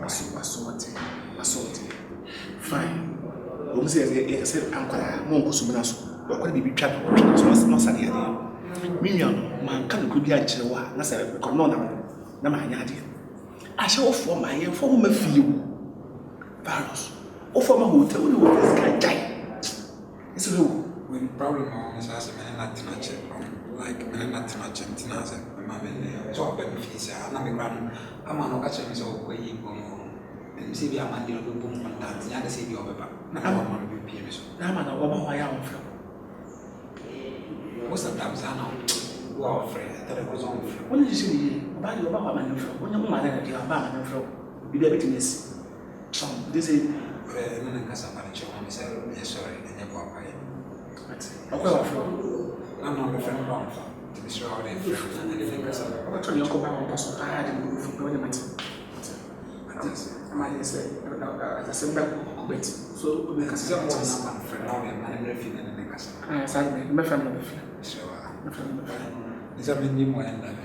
assault. Fine. We say Uncle, Mongo Suminaso, or could be trapped, so no study. Minion, man, can could be a chihuahua, Nasa, Namanyadi. I shall offer my informer few. Paros, offer my hotel with this guy die. It's a rule. When problem is as a man not to match it, like men not to match it, Tinaza, and my men, so benefits are not grand. I'm on catching so way you go. And see, I'm a deal with boom and dance, the other city of a back. I want to be peers. I'm an over my own film. Most of them are now. Wow, friend, I thought it was on. When you see about your Baba and your when your man and your Baba and your be the witness. This is sorry, and your papa. I'm not a friend of to be sure how they feel and anything else. I'm trying to go back on person. I had to move from the matter. I might say, as I said, back so we can say, I'm a friend of him and everything in the castle. I said, my family of him. So, my family of him. Is that mean you more than that?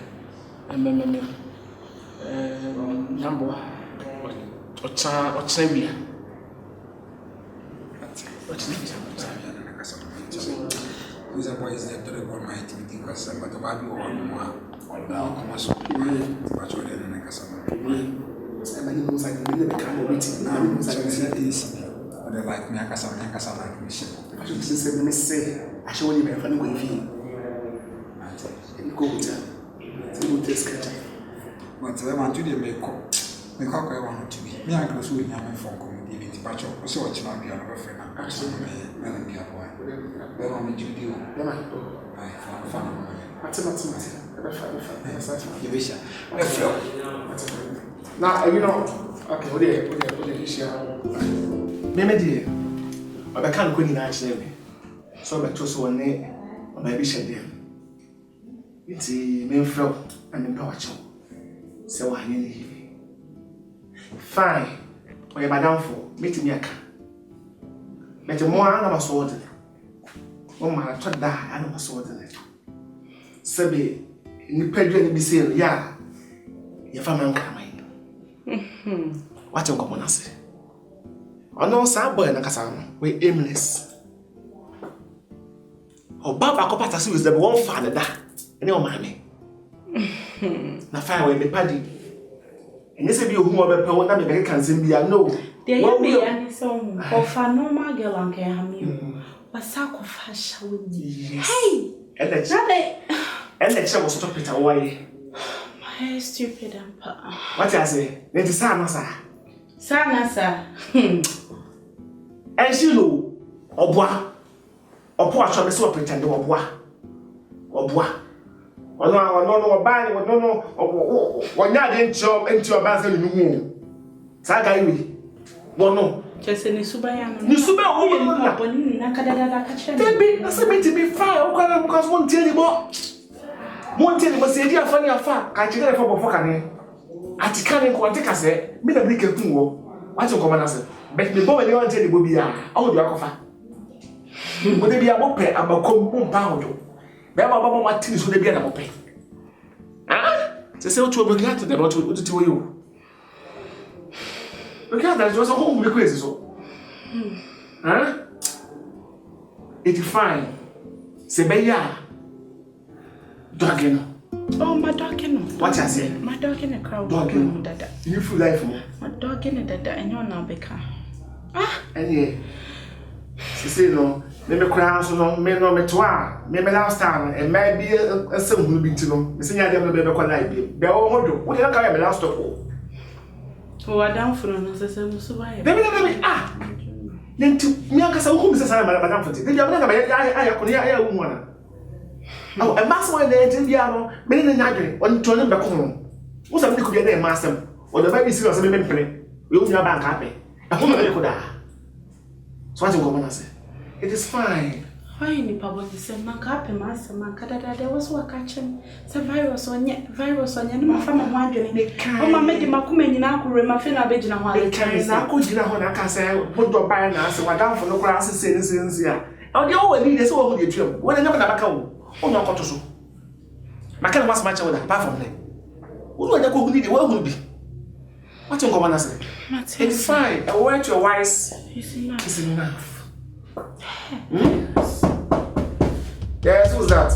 And number what's Sabia? What's who's a boy is there to report my activity because but the Bible or now commercial but you're in a castle. And many moons I really become a meeting. Now, so they like me, I can like mission. I should say, I should only be a funny with you. Go with her. But I want to do the makeup. The cock I want to be. Me, I go through my phone committee, the patch of so much not be another friend. Actually, I be a boy. Where am I Judy? I found now, you know, okay, what do you share? Maybe, dear, but I can't go in actually. So I chose one name, or maybe shed them. It's a main flow and empower. So I need fine. Or a madam for meeting me. But the more I was ordered. Oh, my, I thought that I was ordered. Sabi, in the pedal, be saying, yeah, your family coming. What you come on, say? I know some boy in a castle, we aimless. Oh, Baba Copata was the one father that. And your mammy. Na fire will be paddy. And this will be whom I will not be can be a no. There will be any song of a normal girl and can have you. But sacrifice shall be. Hey! And the child was stop it away. My stupid emperor. What I say? Let the son, sir. Sana, sir. And she know, or bois, or poor shall be so pretend or bois. Or bois. Or no, buying, or no, or not into your basket in the room. Sagay, well, no. Just in the Subayan. Nusuba, woman, that's a bit to be fire, because one tell you more. One tell you was the idea funny affair. I tell you for Focane. At the canning quantic, I say, me the brick of Tungo. What's your command answer? But the boy, you want to tell you, will be a old Yakofa. Would they be a mope about compound? Baba Martins would be a pay. Ah? They say to be glad to them, what to tell you. Look at that, was a home request. So, huh? 85. Sebeya. Dogging. Oh, my dog in what I say? My dog in a crowd. Dogging. You feel life. My dog in a dada, and you're now become. Ah, and yeah. She said, no. Me cry so no me no me toa me last time and maybe a some who be to no me say ya dem no be ko like be o hodo what you carry me last stop o adam for no say so buy baby ah then to me aka say who me say madam for dey am na ya ko ya wu wana oh e mass one dey tin bia no me ni nya dwen on to no be ko no wo say me ko bia na e massam o the baby serious me pere we wu nya bank ape e ko me ko da so what you go man say. It is fine. Why you probably say man happy master man kada there was what catching the virus on my family wondering oh my made makume nyina akure ma fe na be gina ho ale kan na ko gina ho na ka say bodo ban na say wadam for no kra sense a o de o wani de say wo ho de tuam wo na nyama na baka wo o nya koto so maka na was match wo da apart from that wo no nya ko hu ni de wo hu bi What you going to say? It's fine. A word to your wise It's enough. is enough. Yes, who's that?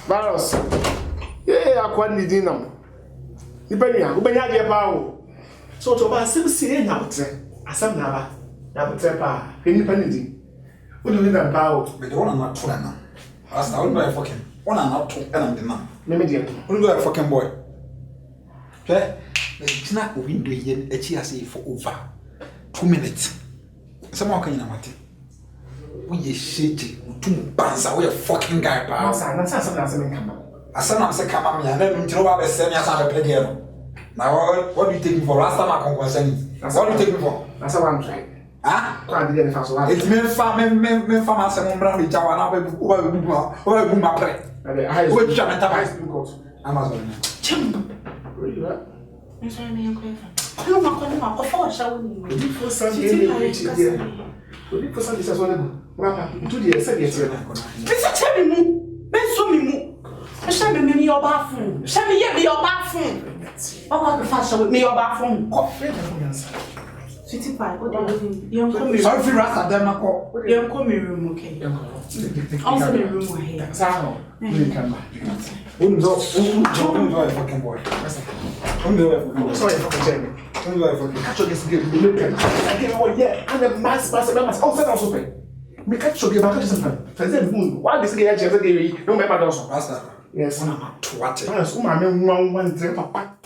Barros. Yeah, I can't need them. Depending on who be your power. So to buy some see now, asam na ba independent. What do you mean about? But the one I'm not true now. As I will buy fucking one I'm not true and I'm the man. Let me deal. What do you fucking boy? Okay? It's not a window yet, a chia say for over 2 minutes. Someone can you know what? We is shitty, 2 bands away a fucking guy, pal. That's something come up. As soon as I come up, and then you know about the same as I play here. Now, what do you take me for? Last time I come concern. What do you take me for? That's how I'm trying. Ah? Can't get the first one. It's me farm as a brand which I want to boom my play. Which I'm Amazon. Where you at? I'm sorry, me uncle. No, my calling my offer shall we? For Sunday, for Sunday, as well. Well, 2 years, 7 years. Mr. Cherry, Benso me. Show me your bathroom. Show me your bathroom. Oh, the fashion with me your bathroom. Sweetie pie, what do you come? Sorry for Rasta, then I call. You come in room, okay? Also, the room here. Sao? You come back. Wouldn't do a fucking boy. Sorry for the catch this game. Look at I give away, yeah, and the mass members outside also pay. Me catch you about something. For example, why this guy just gave you no member also. Rasta. Yes. I'm not to watch it. Yes, my man, one drink, papa.